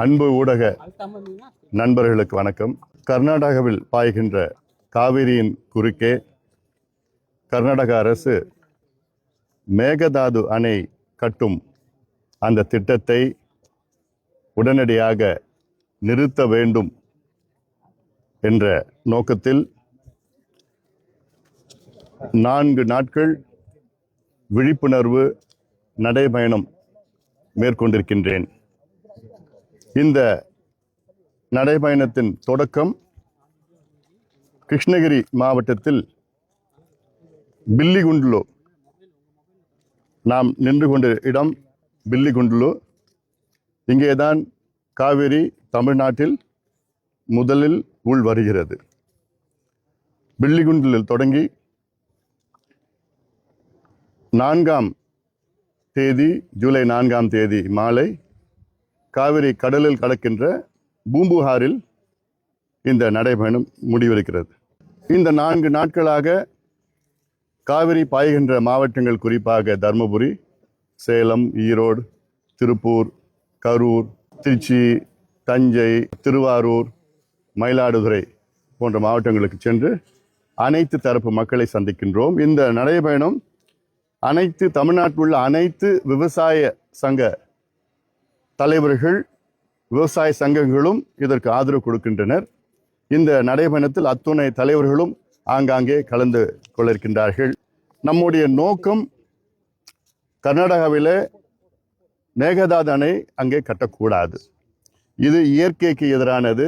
அன்பு ஊடக நண்பர்களுக்கு வணக்கம். கர்நாடகாவில் பாய்கின்ற காவிரியின் குறுக்கே கர்நாடக அரசு மேகதாது அணை கட்டும் அந்த திட்டத்தை உடனடியாக நிறுத்த வேண்டும் என்ற நோக்கத்தில் 4 நாட்கள் விழிப்புணர்வு நடைபயணம் மேற்கொண்டிருக்கின்றேன். இந்த நடைபயணத்தின் தொடக்கம் கிருஷ்ணகிரி மாவட்டத்தில் பில்லிகுண்டுலு, நாம் நின்று கொண்ட இடம் பில்லிகுண்டுலு. இங்கேதான் காவிரி தமிழ்நாட்டில் முதலில் உள் வருகிறது. பில்லிகுண்டுலில் தொடங்கி 4ஆம் தேதி, ஜூலை 4ஆம் தேதி மாலை காவிரி கடலில் கலக்கின்ற பூம்புகாரில் இந்த நடைபயணம் முடிவெடுக்கிறது. இந்த 4 நாட்களாக காவிரி பாய்கின்ற மாவட்டங்கள், குறிப்பாக தருமபுரி, சேலம், ஈரோடு, திருப்பூர், கரூர், திருச்சி, தஞ்சை, திருவாரூர், மயிலாடுதுறை போன்ற மாவட்டங்களுக்கு சென்று அனைத்து தரப்பு மக்களை சந்திக்கின்றோம். இந்த நடைபயணம் அனைத்து தமிழ்நாட்டில் உள்ள அனைத்து விவசாய சங்க தலைவர்கள், விவசாய சங்கங்களும் இதற்கு ஆதரவு கொடுக்கின்றனர். இந்த நடைபயணத்தில் அத்துணை தலைவர்களும் ஆங்காங்கே கலந்து கொள்ளிருக்கின்றார்கள். நம்முடைய நோக்கம் கர்நாடகாவில் மேகதாது அணை அங்கே கட்டக்கூடாது. இது இயற்கைக்கு எதிரானது,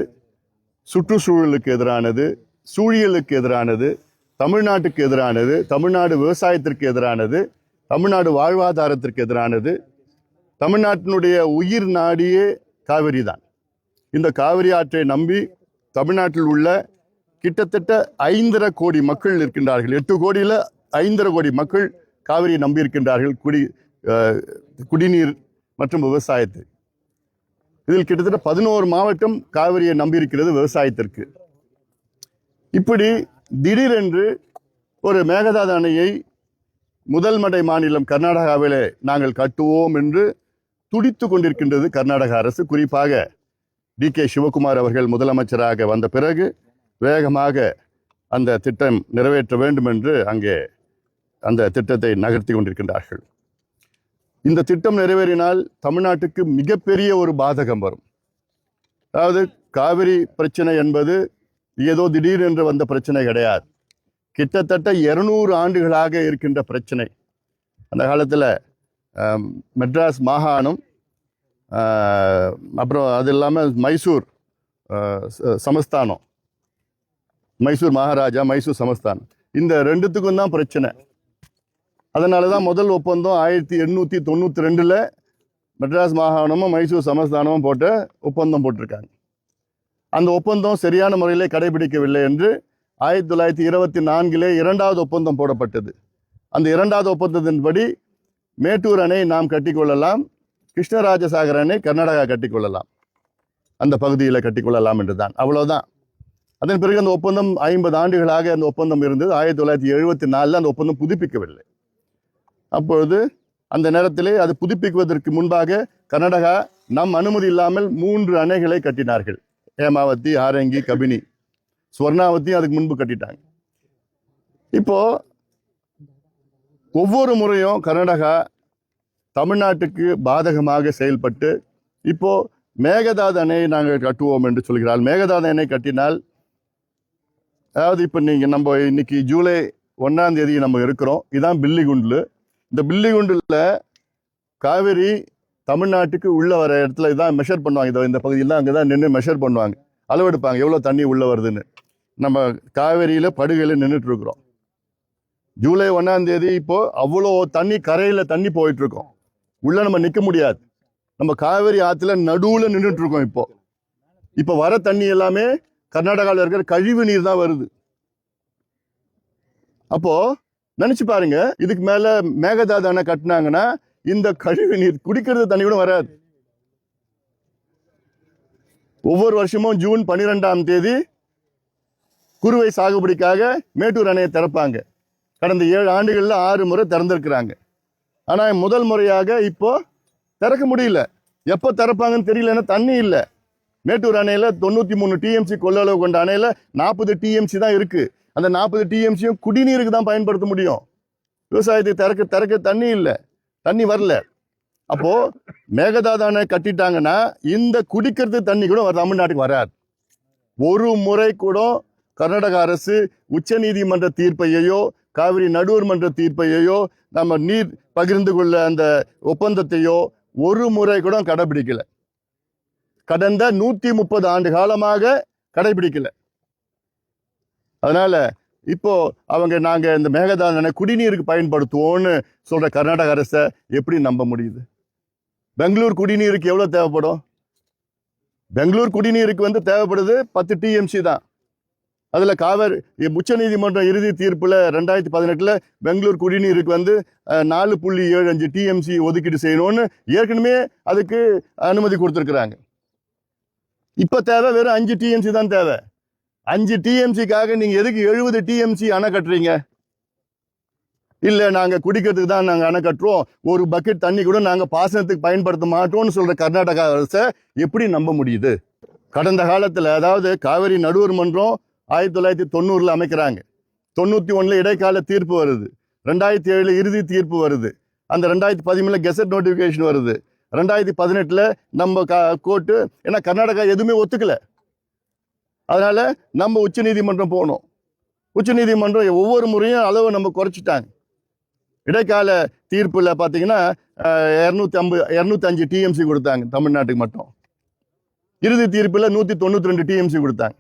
சுற்றுச்சூழலுக்கு எதிரானது, சூழியலுக்கு எதிரானது, தமிழ்நாட்டுக்கு எதிரானது, தமிழ்நாடு விவசாயத்திற்கு எதிரானது, தமிழ்நாடு வாழ்வாதாரத்திற்கு எதிரானது. தமிழ்நாட்டினுடைய உயிர் நாடியே காவிரி தான். இந்த காவிரி ஆற்றை நம்பி தமிழ்நாட்டில் உள்ள கிட்டத்தட்ட 5.5 கோடி மக்கள் இருக்கின்றார்கள். 8 கோடியில் 5.5 கோடி மக்கள் காவிரியை நம்பி இருக்கின்றார்கள், குடிநீர் மற்றும் விவசாயத்தை. இதில் கிட்டத்தட்ட 11 மாவட்டம் காவிரியை நம்பியிருக்கிறது விவசாயத்திற்கு. இப்படி திடீரென்று ஒரு மேகதாது அணையை முதல் மடை மாநிலம் கர்நாடகாவிலே நாங்கள் கட்டுவோம் என்று துடித்து கொண்டிருக்கின்றது கர்நாடக அரசு. குறிப்பாக DK சிவகுமார் அவர்கள் முதலமைச்சராக வந்த பிறகு வேகமாக அந்த திட்டம் நிறைவேற்ற வேண்டும் என்று அங்கே அந்த திட்டத்தை நகர்த்தி கொண்டிருக்கின்றார்கள். இந்த திட்டம் நிறைவேறினால் தமிழ்நாட்டுக்கு மிகப்பெரிய ஒரு பாதகம் வரும். அதாவது காவிரி பிரச்சனை என்பது ஏதோ திடீரென்று வந்த பிரச்சனை கிடையாது. கிட்டத்தட்ட 200 ஆண்டுகளாக இருக்கின்ற பிரச்சனை. அந்த காலத்தில் மெட்ராஸ் மாகாணம், அப்புறம் அது இல்லாமல் மைசூர் சமஸ்தானம், மைசூர் மகாராஜா, மைசூர் சமஸ்தானம், இந்த 2த்துக்கும் தான் பிரச்சனை. அதனால தான் முதல் ஒப்பந்தம் 1892 மெட்ராஸ் மாகாணமும் மைசூர் சமஸ்தானமும் போட்ட ஒப்பந்தம் போட்டிருக்காங்க. அந்த ஒப்பந்தம் சரியான முறையில் கடைபிடிக்கவில்லை என்று 1924 2வது ஒப்பந்தம் போடப்பட்டது. அந்த 2வது ஒப்பந்தத்தின்படி மேட்டூர் அணை நாம் கட்டிக்கொள்ளலாம், கிருஷ்ணராஜசாகர் அணை கர்நாடகா கட்டிக்கொள்ளலாம், அந்த பகுதியில் கட்டிக்கொள்ளலாம் என்று தான். அவ்வளோதான். அதன் பிறகு அந்த ஒப்பந்தம் 50 ஆண்டுகளாக அந்த ஒப்பந்தம் இருந்தது. 1974 அந்த ஒப்பந்தம் புதுப்பிக்கவில்லை. அப்பொழுது அந்த நேரத்திலே அது புதுப்பிக்குவதற்கு முன்பாக கர்நாடகா நம் அனுமதி இல்லாமல் 3 அணைகளை கட்டினார்கள். ஹேமாவதி, ஆரங்கி, கபினி, ஸ்வர்ணாவதியும் அதுக்கு முன்பு கட்டிட்டாங்க. இப்போ ஒவ்வொரு முறையும் கர்நாடகா தமிழ்நாட்டுக்கு பாதகமாக செயல்பட்டு இப்போ மேகதாது அணையை நாங்கள் கட்டுவோம் என்று சொல்கிறார். மேகதாது அணை கட்டினால், அதாவது இப்போ நம்ம இன்னைக்கு ஜூலை 1ஆம் தேதி நம்ம இருக்கிறோம். இதுதான் பில்லிகுண்டுலு. இந்த பில்லிகுண்டுல காவிரி தமிழ்நாட்டுக்கு உள்ள வர இடத்துல இதான் மெஷர் பண்ணுவாங்க. இந்த பகுதியில் அங்கே தான் நின்று மெஷர் பண்ணுவாங்க, அளவெடுப்பாங்க எவ்வளோ தண்ணி உள்ள வருதுன்னு. நம்ம காவேரியில் படுகையில் நின்றுட்டு இருக்கிறோம். ஜூலை 1ஆம் தேதி இப்போ அவ்வளோ தண்ணி, கரையில் தண்ணி போயிட்டு இருக்கோம். உள்ள நம்ம நிற்க முடியாது. நம்ம காவேரி ஆற்றுல நடுவில் நின்றுட்டு இருக்கோம். இப்போ வர தண்ணி எல்லாமே கர்நாடகாவில் இருக்கிற கழிவு நீர் தான் வருது. அப்போ நினைச்சு பாருங்க, இதுக்கு மேல மேகதாது அணை கட்டினாங்கன்னா இந்த கழிவு நீர் குடிக்கிறது தண்ணி கூட வராது. ஒவ்வொரு வருஷமும் ஜூன் 12ஆம் தேதி குறுவை சாகுபடிக்காக மேட்டூர் அணையை திறப்பாங்க. கடந்த 7 ஆண்டுகளில் 6 முறை திறந்திருக்கிறாங்க. ஆனால் முதல் முறையாக இப்போ திறக்க முடியல. எப்போ திறப்பாங்கன்னு தெரியல, ஏன்னா தண்ணி இல்லை. மேட்டூர் அணையில் 93 டிஎம்சி கொள்ளளவு கொண்ட அணையில் 40 டிஎம்சி தான் இருக்கு. அந்த 40 டிஎம்சியும் குடிநீருக்கு தான் பயன்படுத்த முடியும். விவசாயத்துக்கு திறக்க தண்ணி இல்லை, தண்ணி வரல. அப்போ மேகதாது அணை கட்டிட்டாங்கன்னா இந்த குடிக்கிறது தண்ணி கூட தமிழ்நாட்டுக்கு வராது. ஒரு முறை கூட கர்நாடக அரசு உச்ச நீதிமன்ற தீர்ப்பையோ காவிரி நடுவர் மன்ற தீர்ப்பையோ நம்ம நீர் பகிர்ந்து கொள்ள அந்த ஒப்பந்தத்தையோ ஒரு முறை கூட கடைபிடிக்கல. கடந்த 130 ஆண்டு காலமாக கடைபிடிக்கல. அதனால இப்போ நாங்க இந்த மேகதாது அணை குடிநீருக்கு பயன்படுத்துவோம்னு சொல்ற கர்நாடக அரசை எப்படி நம்ப முடியுது? பெங்களூர் குடிநீருக்கு எவ்வளவு தேவைப்படும்? பெங்களூர் குடிநீருக்கு தேவைப்படுது 10 டிஎம்சி தான். அதுல காவிரி உச்ச நீதிமன்றம் இறுதி தீர்ப்புல 2018 பெங்களூர் குடிநீருக்கு 4.75 டிஎம்சி ஒதுக்கீடு செய்யணும்னு ஏற்கனவே அதுக்கு அனுமதி கொடுத்துருக்குறாங்க. இப்ப தேவை வெறும் 5 டிஎம்சி தான் தேவை. 5 டிஎம்சிக்காக நீங்க எதுக்கு 70 டிஎம்சி அணை கட்டுறீங்க? இல்ல நாங்க குடிக்கிறதுக்கு தான் நாங்க அணை கட்டுறோம், ஒரு பக்கெட் தண்ணி கூட நாங்க பாசனத்துக்கு பயன்படுத்த மாட்டோம்னு சொல்ற கர்நாடக அரசை எப்படி நம்ப முடியுது? கடந்த காலத்துல, அதாவது காவிரி நடுவர் மன்றம் 1990 அமைக்கிறாங்க, 91 இடைக்கால தீர்ப்பு வருது, 2007 இறுதி தீர்ப்பு வருது, அந்த 2013 கெசட் நோட்டிபிகேஷன் வருது, 2018 நம்ம கோர்ட்டு, ஏன்னா கர்நாடகா எதுவுமே ஒத்துக்கல. அதனால நம்ம உச்ச நீதிமன்றம் போனோம். உச்ச நீதிமன்றம் ஒவ்வொரு முறையும் அளவு நம்ம குறைச்சிட்டாங்க. இடைக்கால தீர்ப்புல பாத்தீங்கன்னா 205 டிஎம்சி கொடுத்தாங்க தமிழ்நாட்டுக்கு மட்டும். இறுதி தீர்ப்புல 192 டிஎம்சி கொடுத்தாங்க.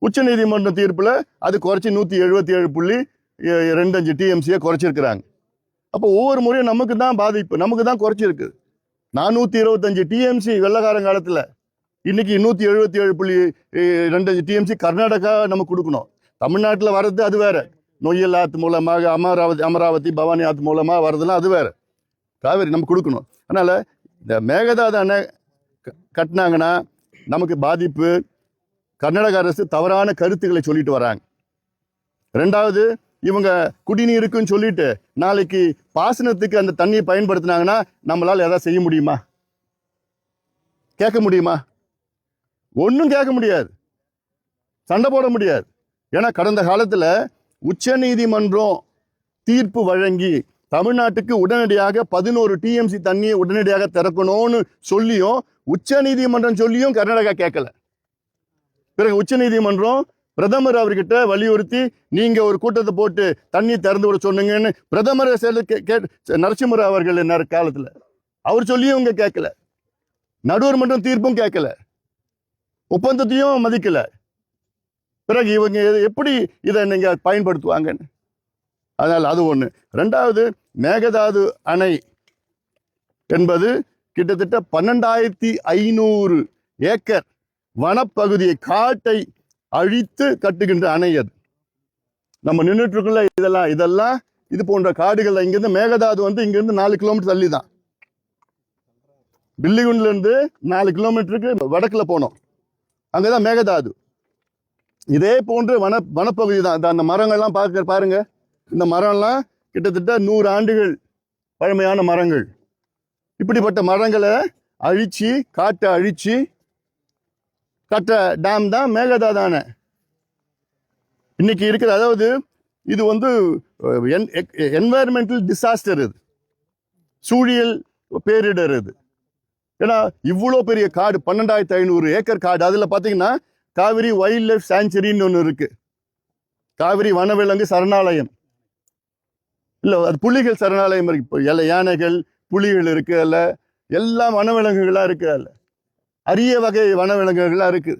உச்ச நீதிமன்ற தீர்ப்புல அது குறைச்சி 177.25 டிஎம்சியை குறைச்சிருக்கிறாங்க. அப்போ ஒவ்வொரு முறையும் நமக்கு தான் பாதிப்பு, நமக்கு தான் குறைச்சிருக்கு. 425 டிஎம்சி வெள்ளக்காரங்காலத்துல, இன்னைக்கு 177.25 டிஎம்சி கர்நாடகா நம்ம கொடுக்கணும். தமிழ்நாட்டில் வர்றது அது வேற, நொய்யல் ஆத்து மூலமாக அமராவதி பவானி ஆத்து மூலமா வர்றதுலாம் அது வேற. காவேரி நம்ம கொடுக்கணும். அதனால இந்த மேகதாது அணை கட்டினாங்கன்னா நமக்கு பாதிப்பு. கர்நாடக அரசு தவறான கருத்துக்களை சொல்லிட்டு வராங்க. ரெண்டாவது, இவங்க குடிநீருக்குன்னு சொல்லிட்டு நாளைக்கு பாசனத்துக்கு அந்த தண்ணியை பயன்படுத்தினாங்கன்னா நம்மளால எதாவது செய்ய முடியுமா? கேட்க முடியுமா? ஒன்றும் கேட்க முடியாது, சண்டை போட முடியாது. ஏன்னா கடந்த காலத்துல உச்ச நீதிமன்றம் தீர்ப்பு வழங்கி தமிழ்நாட்டுக்கு உடனடியாக 11 டிஎம்சி தண்ணியை உடனடியாக திறக்கணும்னு சொல்லியும் உச்ச நீதிமன்றம் சொல்லியும் கர்நாடகா கேட்கல. பிறகு உச்ச நீதிமன்றம் பிரதமர் அவர்கிட்ட வலியுறுத்தி நீங்க ஒரு கூட்டத்தை போட்டு தண்ணி திறந்து விட சொன்னீங்கன்னு பிரதமர் நரசிம்மராவ் அவர்கள் காலத்துல அவர் சொல்லியும் இவங்க கேட்கல. நடுவர் மன்றம் தீர்ப்பும் கேட்கல, ஒப்பந்தத்தையும் மதிக்கல. பிறகு இவங்க எப்படி இதை நீங்க பயன்படுத்துவாங்கன்னு. அதனால அது ஒண்ணு. ரெண்டாவது, மேகதாது அணை என்பது கிட்டத்தட்ட 12,500 ஏக்கர் வனப்பகுதியை, காட்டை அழித்து கட்டுகின்ற அணை அது. நம்ம நின்றுட்டு இருக்குள்ள இதெல்லாம் இது போன்ற காடுகள். இங்கிருந்து மேகதாது இங்கிருந்து 4 கிலோமீட்டர் தள்ளி தான். பில்லிகுண்ட்ல இருந்து 4 கிலோமீட்டருக்கு வடக்குல போனோம், அங்கதான் மேகதாது. இதே போன்று வனப்பகுதி தான். அந்த மரங்கள்லாம் பாருங்க, இந்த மரம்லாம் கிட்டத்தட்ட 100 ஆண்டுகள் பழமையான மரங்கள். இப்படிப்பட்ட மரங்களை அழிச்சு, காட்டை அழிச்சு கட்ட டேம் தான் மேகதாது அணை இன்னைக்கு இருக்கிற. அதாவது இது என்வாயர்மெண்டல் டிசாஸ்டர், இது சூழியல் பேரிடர் இது. ஏன்னா இவ்வளோ பெரிய காடு, 12,500 ஏக்கர் காடு. அதுல பாத்தீங்கன்னா காவிரி வைல்ட் லைஃப் சாங்சுரின்னு ஒன்று இருக்கு, காவிரி வனவிலங்கு சரணாலயம். இல்ல, அது புலிகள் சரணாலயம் இருக்கு. இப்போ யானைகள், புலிகள் இருக்கு, அல்ல எல்லா வனவிலங்குகளா இருக்கு, அல்ல அரிய வகை வனவிலங்குகளா இருக்கு.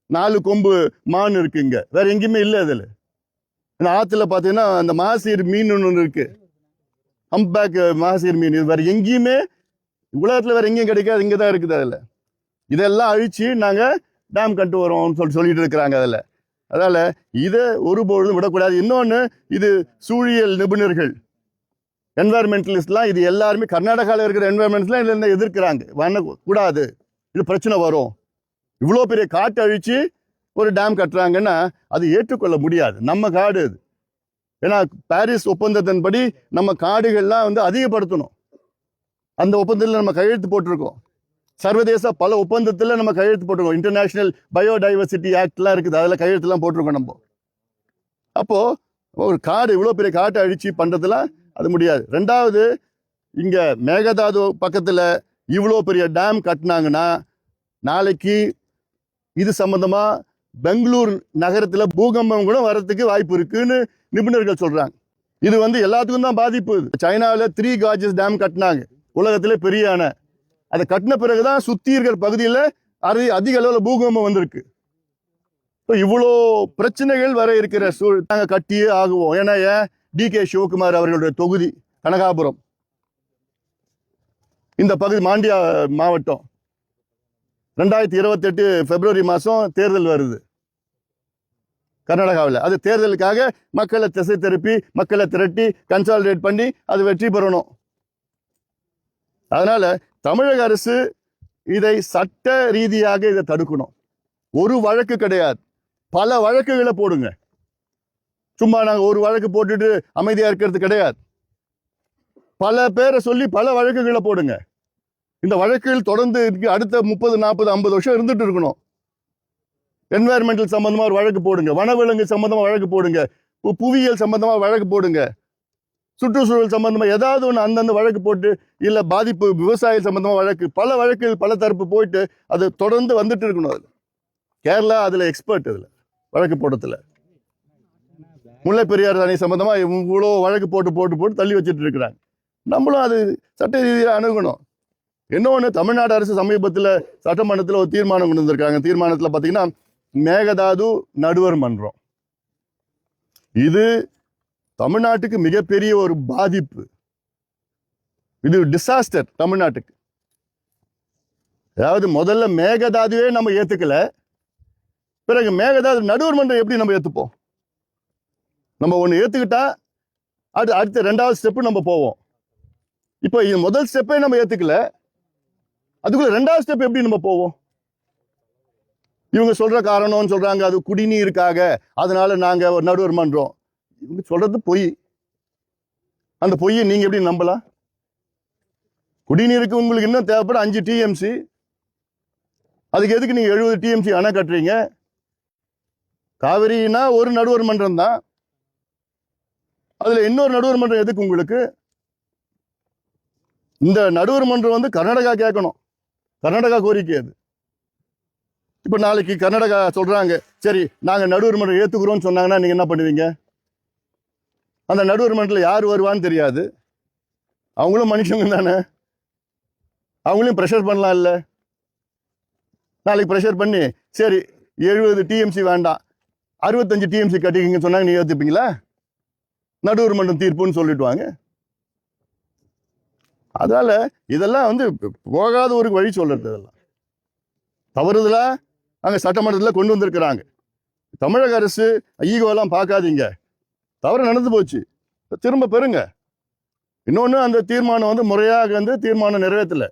4 கொம்பு மான் இருக்கு, இங்க வேற எங்கேயுமே இல்லை. அதுல ஆத்துல பாத்தீங்கன்னா அந்த மாசீர் மீன் ஒன்று இருக்கு, ஹம்பேக் மாசீர் மீன். இது வேற எங்கேயுமே உலகத்துல வேற எங்கேயும் கிடைக்காது, இங்கதான் இருக்குது. அதுல இதெல்லாம் அழிச்சு நாங்க டேம் கட்டு வரோம்னு சொல்லிட்டு இருக்கிறாங்க. அதனால இதை ஒருபொழுதும் விடக்கூடாது. இன்னொன்னு, இது சூழியல் நிபுணர்கள், என்வாயர்மெண்டலிஸ்ட்லாம், இது எல்லாருமே கர்நாடகாவில் இருக்கிற என்வாயர்மெண்ட்ஸ்லாம் இதுல எதிர்க்கிறாங்க. கூடாது, இது பிரச்சனை வரும். இவ்வளோ பெரிய காட்டு அழிச்சு ஒரு டேம் கட்டுறாங்கன்னா அது ஏற்றுக்கொள்ள முடியாது. நம்ம காடு அது. ஏன்னா பாரிஸ் ஒப்பந்தத்தின்படி நம்ம காடுகள்லாம் அதிகப்படுத்தணும். அந்த ஒப்பந்தத்தில் நம்ம கையெழுத்து போட்டிருக்கோம். சர்வதேச பல ஒப்பந்தத்தில் நம்ம கையெழுத்து போட்டிருக்கோம். இன்டர்நேஷனல் பயோடைவர்சிட்டி ஆக்ட்லாம் இருக்குது, அதில் கையெழுத்துலாம் போட்டிருக்கோம் நம்ம. அப்போ ஒரு காடு இவ்வளோ பெரிய காட்டை அழிச்சு பண்றதுலாம் அது முடியாது. ரெண்டாவது, இங்க மேகதாது பக்கத்துல இவ்வளோ பெரிய டேம் கட்டினாங்கன்னா நாளைக்கு இது சம்பந்தமா பெங்களூர் நகரத்துல பூகம்பம் கூட வர்றதுக்கு வாய்ப்பு இருக்குன்னு நிபுணர்கள் சொல்றாங்க. இது எல்லாத்துக்கும் தான் பாதிப்பு. சைனாவில் 3 கார்ஜஸ் டேம் கட்டினாங்க, உலகத்திலே பெரிய அணை. அதை கட்டின பிறகுதான் சுத்தி இருக்கிற பகுதியில் அதிக அளவில் பூகம்பம் வந்திருக்கு. இவ்வளோ பிரச்சனைகள் வர இருக்கிற நாங்கள் கட்டியே ஆகுவோம். ஏன்னா DK சிவகுமார் அவர்களுடைய தொகுதி கனகாபுரம், இந்த பகுதி மாண்டியா மாவட்டம். 2028 பிப்ரவரி மாதம் தேர்தல் வருது கர்நாடகாவில். அது தேர்தலுக்காக மக்களை திசை திருப்பி, மக்களை திரட்டி கன்சாலிடேட் பண்ணி அது வெற்றி பெறணும். அதனால தமிழக அரசு இதை சட்ட ரீதியாக இதை தடுக்கணும். ஒரு வழக்கு கிடையாது, பல வழக்குகளை போடுங்க. சும்மா நாங்கள் ஒரு வழக்கு போட்டுட்டு அமைதியாக இருக்கிறது கிடையாது. பல பேரை சொல்லி பல வழக்குகளை போடுங்க. இந்த வழக்குகள் தொடர்ந்து அடுத்த 30, 40, 50 வருஷம் இருந்துட்டு இருக்கணும். என்வாயர்மெண்டல் சம்பந்தமா ஒரு வழக்கு போடுங்க, வனவிலங்கு சம்பந்தமா வழக்கு போடுங்க, புவியியல் சம்பந்தமா வழக்கு போடுங்க, சுற்றுச்சூழல் சம்பந்தமா ஏதாவது ஒன்று அந்தந்த வழக்கு போட்டு, இல்லை பாதிப்பு விவசாய சம்பந்தமா வழக்கு, பல வழக்குகள் பல தரப்பு போயிட்டு அது தொடர்ந்து வந்துட்டு இருக்கணும். அது கேரளா அதுல எக்ஸ்பர்ட், அதுல வழக்கு போடுறதுல. முல்லை பெரியார் அணை சம்பந்தமா இவ்வளோ வழக்கு போட்டு போட்டு போட்டு தள்ளி வச்சுட்டு இருக்கிறாங்க. நம்மளும் அது சட்ட ரீதியாக அணுகணும். இன்னொன்று, தமிழ்நாடு அரசு சமீபத்தில் சட்டமன்றத்தில் ஒரு தீர்மானம் கொண்டு வந்திருக்காங்க. தீர்மானத்தில் பார்த்தீங்கன்னா மேகதாது நடுவர் மன்றம். இது தமிழ்நாட்டுக்கு மிகப்பெரிய ஒரு பாதிப்பு. இது டிசாஸ்டர் தமிழ்நாட்டுக்கு. அதாவது முதல்ல மேகதாதுவே நம்ம ஏத்துக்கல, பிறகு மேகதாது நடுவர் மன்றம் எப்படி நம்ம ஏத்துப்போம்? நம்ம ஒன்று ஏத்துக்கிட்டா அடுத்த 2வது ஸ்டெப்பு நம்ம போவோம். இப்போ இது முதல் ஸ்டெப்பே நம்ம ஏத்துக்கல, அதுக்குள்ள 2வது ஸ்டெப் எப்படி நம்ம போவோம்? இவங்க சொல்ற காரணம்னு சொல்றாங்க, அது குடிநீருக்காக, அதனால நாங்க ஒரு நடுவர் மன்றம். இவங்க சொல்றது பொய். அந்த பொய்யை நீங்க எப்படி நம்பலாம்? குடிநீருக்கு உங்களுக்கு இன்னும் தேவைப்பட 5 TMC. அதுக்கு எதுக்கு நீங்க 70 TMC அணை கட்டுறீங்க? காவிரினா ஒரு நடுவர் மன்றம் தான், அதுல இன்னொரு நடுவர் மன்றம் எதுக்கு உங்களுக்கு? இந்த நடுவர் மன்றம் கர்நாடகா கேட்கணும். கர்நாடகா கோரிக்கை அது. இப்ப நாளைக்கு கர்நாடகா சொல்றாங்க, சரி நாங்க நடுவர் மன்றம் ஏத்துக்கிறோம்னு சொன்னாங்கன்னா நீங்க என்ன பண்ணுவீங்க? அந்த நடுவர் மன்றத்தில் யார் வருவான்னு தெரியாது. அவங்களும் மனுஷங்க தானே, அவங்களையும் ப்ரெஷர் பண்ணலாம் இல்லை? நாளைக்கு ப்ரெஷர் பண்ணி சரி 70 TMC வேண்டாம் 65 TMC கட்டிக்கிங்கன்னு சொன்னாங்க, நீங்க ஏத்துப்பீங்களா? நடுவர் மன்றம் தீர்ப்புன்னு சொல்லிடுவாங்க. அதனால இதெல்லாம் போகாத ஒரு வழி சொல்றது. இதெல்லாம் தவறுதலா அங்கே சட்டமன்றத்தில் கொண்டு வந்திருக்கிறாங்க. தமிழக அரசு ஈகோலாம் பார்க்காதீங்க, தவறு நடந்து போச்சு, திரும்ப பெறுங்க. இன்னொன்று, அந்த தீர்மானம் முறையாக தீர்மானம் நிறைவேற்றலை.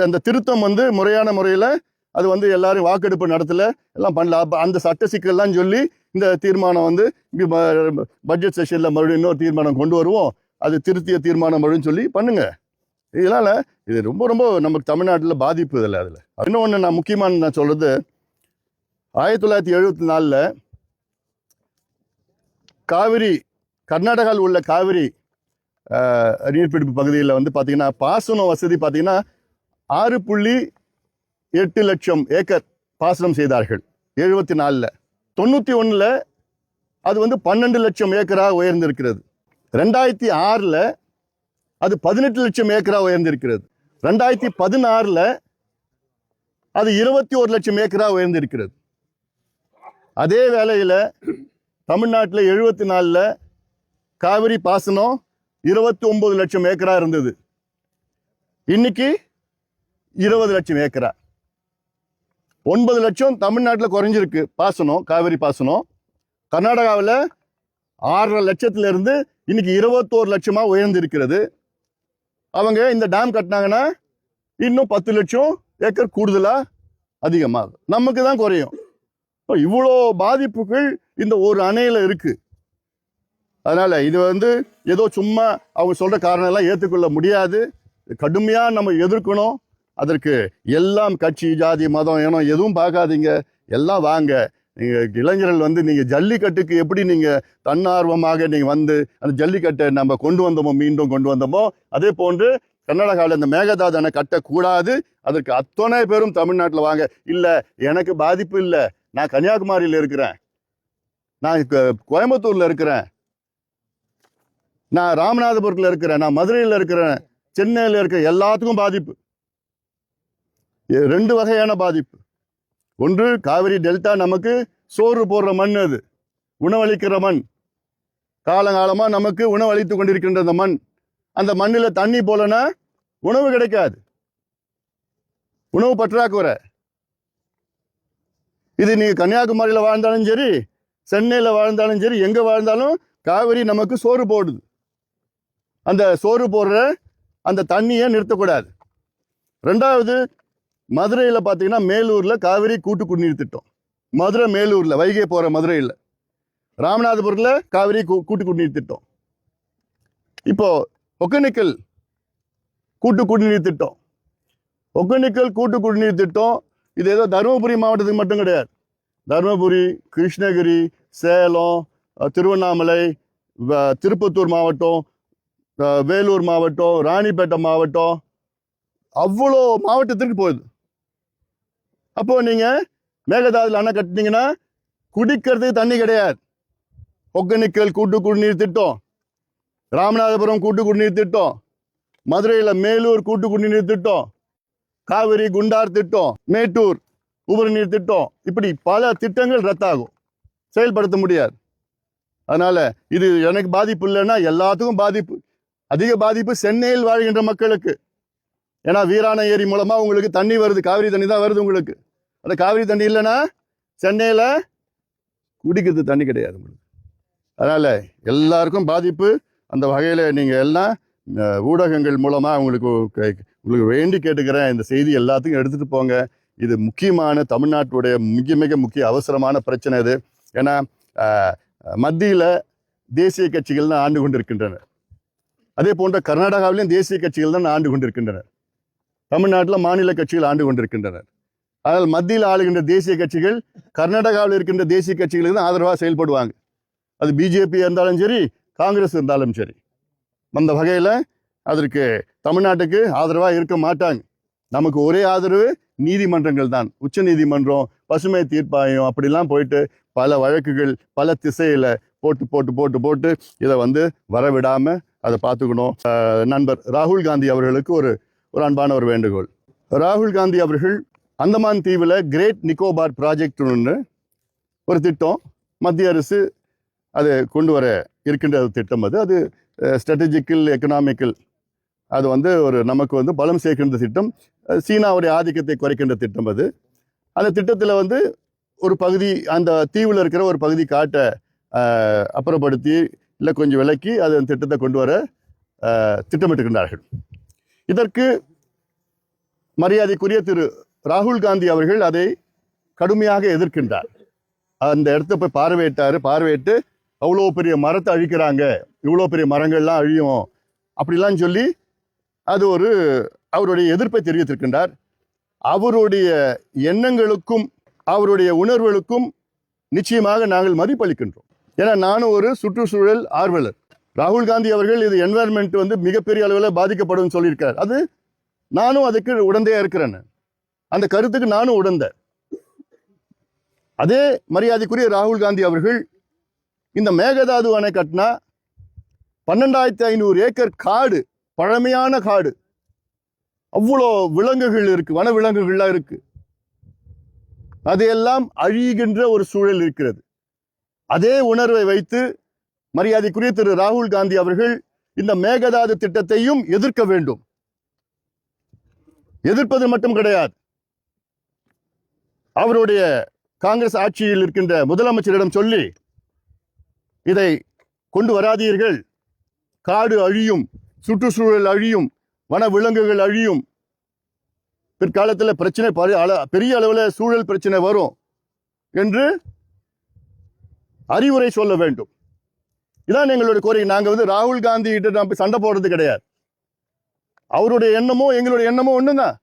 அந்த திருத்தம் முறையான முறையில் அது எல்லாரும் வாக்கெடுப்பு நடத்தலை, எல்லாம் பண்ணல. அப்போ அந்த சட்ட சிக்கல்லாம் சொல்லி இந்த தீர்மானம் பட்ஜெட் செஷனில் மறுபடியும் இன்னொரு தீர்மானம் கொண்டு வருவோம், அது திருத்திய தீர்மானம் மறுபடியும் சொல்லி பண்ணுங்க. இதனால இது ரொம்ப ரொம்ப நமக்கு தமிழ்நாட்டில் பாதிப்பு இதில். அதில் இன்னொன்று நான் முக்கியமான நான் சொல்றது, 1974 காவிரி, கர்நாடகாவில் உள்ள காவிரி நீர்பிடிப்பு பகுதியில் பார்த்தீங்கன்னா பாசன வசதி பார்த்தீங்கன்னா 6.8 லட்சம் ஏக்கர் பாசனம் செய்தார்கள் 74. 91 அது 12 லட்சம் ஏக்கராக உயர்ந்திருக்கிறது. 2006 அது 18 லட்சம் ஏக்கராக உயர்ந்திருக்கிறது. 2016 அது 21 லட்சம் ஏக்கராக உயர்ந்திருக்கிறது. அதே வேளையில் தமிழ்நாட்டில் 74 காவிரி பாசனம் 29 லட்சம் ஏக்கரா இருந்தது, இன்னைக்கு 20 லட்சம் ஏக்கரா. 9 லட்சம் தமிழ்நாட்டில் குறைஞ்சிருக்கு பாசனம், காவிரி பாசனம். கர்நாடகாவில் 6.5 லட்சத்திலிருந்து இன்னைக்கு 21 லட்சமா உயர்ந்திருக்கிறது. அவங்க இந்த டேம் கட்டினாங்கன்னா இன்னும் 10 லட்சம் ஏக்கர் கூடுதலா அதிகமாகும், நமக்கு தான் குறையும். இவ்வளோ பாதிப்புகள் இந்த ஒரு அணையில இருக்கு. அதனால இது ஏதோ சும்மா அவங்க சொல்ற காரணம் எல்லாம் ஏற்றுக்கொள்ள முடியாது. கடுமையாக நம்ம எதிர்க்கணும். அதற்கு எல்லாம் கட்சி ஜாதி மதம் இனம் எதுவும் பார்க்காதீங்க, எல்லாம் வாங்க. நீங்கள் இளைஞர்கள் வந்து நீங்கள் ஜல்லிக்கட்டுக்கு எப்படி நீங்கள் தன்னார்வமாக நீங்கள் வந்து அந்த ஜல்லிக்கட்டை நம்ம கொண்டு வந்தோமோ, மீண்டும் கொண்டு வந்தோமோ, அதே போன்று கர்நாடகாவில் இந்த மேகதாது அணை கட்டக்கூடாது. அதற்கு அத்தனை பேரும் தமிழ்நாட்டில் வாங்க. இல்லை எனக்கு பாதிப்பு இல்லை, நான் கன்னியாகுமரியில் இருக்கிறேன், நான் கோயம்புத்தூரில் இருக்கிறேன், நான் ராமநாதபுரத்தில் இருக்கிறேன், நான் மதுரையில் இருக்கிறேன், சென்னையில் இருக்கிற எல்லாத்துக்கும் பாதிப்பு. 2 வகையான பாதிப்பு. ஒன்று, காவிரி டெல்டா நமக்கு சோறு போடுற மண், அது உணவளிக்கிற மண், காலங்காலமாக நமக்கு உணவளித்து கொண்டிருக்கின்ற அந்த மண். அந்த மண்ணில் தண்ணி போலனா உணவு கிடைக்காது, உணவு பற்றாக்குறை. இது நீங்கள் கன்னியாகுமரியில் வாழ்ந்தாலும் சரி, சென்னையில் வாழ்ந்தாலும் சரி, எங்கே வாழ்ந்தாலும் காவிரி நமக்கு சோறு போடுது. அந்த சோறு போடுற அந்த தண்ணியை நிறுத்தக்கூடாது. 2வது, மதுரையில் பார்த்தீங்கன்னா மேலூரில் காவிரி கூட்டு குடிநீர் திட்டம். மதுரை மேலூரில் வைகை போகிற மதுரையில், ராமநாதபுரத்தில் காவிரி கூட்டு குடிநீர் திட்டம். இப்போ ஒகேனக்கல் கூட்டு குடிநீர் திட்டம். ஒகேனக்கல் கூட்டு குடிநீர் திட்டம் இது ஏதோ தருமபுரி மாவட்டத்துக்கு மட்டும் கிடையாது. தருமபுரி, கிருஷ்ணகிரி, சேலம், திருவண்ணாமலை, திருப்பத்தூர் மாவட்டம், வேலூர் மாவட்டம், ராணிப்பேட்டை மாவட்டம், அவ்வளோ மாவட்டத்திற்கு போகுது. அப்போ நீங்க மேகதாதுல அணை கட்டினீங்கன்னா குடிக்கிறதுக்கு தண்ணி கிடையாது. ஒகேனக்கல் கூட்டு குடிநீர் திட்டம், ராமநாதபுரம் கூட்டு குடிநீர் திட்டம், மதுரையில் மேலூர் கூட்டு குடிநீர் திட்டம், காவிரி குண்டார் திட்டம், மேட்டூர் உபரிநீர் திட்டம், இப்படி பல திட்டங்கள் ரத்தாகும், செயல்படுத்த முடியாது. அதனால இது எனக்கு பாதிப்பு இல்லைன்னா எல்லாத்துக்கும் பாதிப்பு. அதிக பாதிப்பு சென்னையில் வாழ்கின்ற மக்களுக்கு. ஏன்னா வீராணை ஏரி மூலமா உங்களுக்கு தண்ணி வருது, காவிரி தண்ணி தான் வருது உங்களுக்கு. அந்த காவிரி தண்ணி இல்லைன்னா சென்னையில் குடிக்கிறது தண்ணி கிடையாது உங்களுக்கு. அதனால எல்லாருக்கும் பாதிப்பு. அந்த வகையில் நீங்கள் எல்லாம் ஊடகங்கள் மூலமாக உங்களுக்கு வேண்டி கேட்டுக்கிறேன், இந்த செய்தி எல்லாத்துக்கும் எடுத்துகிட்டு போங்க. இது முக்கியமான தமிழ்நாட்டுடைய மிக மிக முக்கிய அவசரமான பிரச்சனை இது. ஏன்னா மத்தியில் தேசிய கட்சிகள் தான் ஆண்டு கொண்டிருக்கின்றனர். அதே போன்ற கர்நாடகாவிலும் தேசிய கட்சிகள் தான் ஆண்டு கொண்டிருக்கின்றனர். தமிழ்நாட்டில் மாநில கட்சிகள் ஆண்டு கொண்டிருக்கின்றனர். ஆனால் மத்தியில் ஆளுகின்ற தேசிய கட்சிகள் கர்நாடகாவில் இருக்கின்ற தேசிய கட்சிகளுக்கு தான் ஆதரவாக செயல்படுவாங்க. அது பிஜேபி இருந்தாலும் சரி, காங்கிரஸ் இருந்தாலும் சரி. அந்த வகையில் அதற்கு தமிழ்நாட்டுக்கு ஆதரவாக இருக்க மாட்டாங்க. நமக்கு ஒரே ஆதரவு நீதிமன்றங்கள் தான். உச்ச நீதிமன்றம், பசுமை தீர்ப்பாயம், அப்படிலாம் போயிட்டு பல வழக்குகள் பல திசையில் போட்டு போட்டு போட்டு போட்டு இதை வரவிடாமல் அதை பார்த்துக்கணும். நண்பர் ராகுல் காந்தி அவர்களுக்கு ஒரு அன்பான ஒரு வேண்டுகோள். ராகுல் காந்தி அவர்கள் அந்தமான் தீவில் கிரேட் நிக்கோபார் ப்ராஜெக்ட் ஒன்று ஒரு திட்டம், மத்திய அரசு அது கொண்டு வர இருக்கின்ற திட்டம். அது ஸ்ட்ராட்டஜிக்கல் எக்கனாமிக்கல், அது ஒரு நமக்கு பலம் சேர்க்கின்ற திட்டம், சீனாவுடைய ஆதிக்கத்தை குறைக்கின்ற திட்டம். அந்த திட்டத்தில் ஒரு பகுதி, அந்த தீவில் இருக்கிற ஒரு பகுதி காட்டை அப்புறப்படுத்தி இல்லை கொஞ்சம் விலக்கி அது அந்த திட்டத்தை கொண்டு வர திட்டமிட்டுகின்றார்கள். இதற்கு மரியாதைக்குரிய திரு ராகுல் காந்தி அவர்கள் அதை கடுமையாக எதிர்க்கின்றார். அந்த இடத்த போய் பார்வையிட்டு அவ்வளோ பெரிய மரத்தை அழிக்கிறாங்க, இவ்வளோ பெரிய மரங்கள்லாம் அழியும் அப்படிலாம் சொல்லி அது அவருடைய எதிர்ப்பை தெரிவித்திருக்கின்றார். அவருடைய எண்ணங்களுக்கும் அவருடைய உணர்வுகளுக்கும் நிச்சயமாக நாங்கள் மதிப்பளிக்கின்றோம். ஏன்னா நானும் ஒரு சுற்றுச்சூழல் ஆர்வலர். ராகுல் காந்தி அவர்கள் இது என்வாயர்மெண்ட் மிகப்பெரிய அளவில் பாதிக்கப்படும் சொல்லியிருக்கார். அது நானும் அதுக்கு உடந்தையா இருக்கிறேன். அந்த கருத்துக்கு நானும் உடந்த. அதே மரியாதைக்குரிய ராகுல் காந்தி அவர்கள் இந்த மேகதாது அணை கட்டினா 12,500 ஏக்கர் காடு, பழமையான காடு, அவ்வளோ விலங்குகள் இருக்கு, வன விலங்குகள்லாம் இருக்கு, அதையெல்லாம் அழிகின்ற ஒரு சூழல் இருக்கிறது. அதே உணர்வை வைத்து மரியாதைக்குரிய திரு ராகுல் காந்தி அவர்கள் இந்த மேகதாது திட்டத்தையும் எதிர்க்க வேண்டும். எதிர்ப்பது மட்டும் கிடையாது, அவருடைய காங்கிரஸ் ஆட்சியில் இருக்கின்ற முதலமைச்சரிடம் சொல்லி இதை கொண்டு வராதீர்கள், காடு அழியும், சுற்றுச்சூழல் அழியும், வன விலங்குகள் அழியும், பிற்காலத்தில் பிரச்சனை பெரிய அளவில் சூழல் பிரச்சனை வரும் என்று அறிவுரை சொல்ல வேண்டும். இதான் எங்களுடைய கோரிக்கை. நாங்கள் ராகுல் காந்தி கிட்ட சண்டை போடுறது கிடையாது. அவருடைய எண்ணமும் எங்களுடைய எண்ணமும் ஒன்று தான்.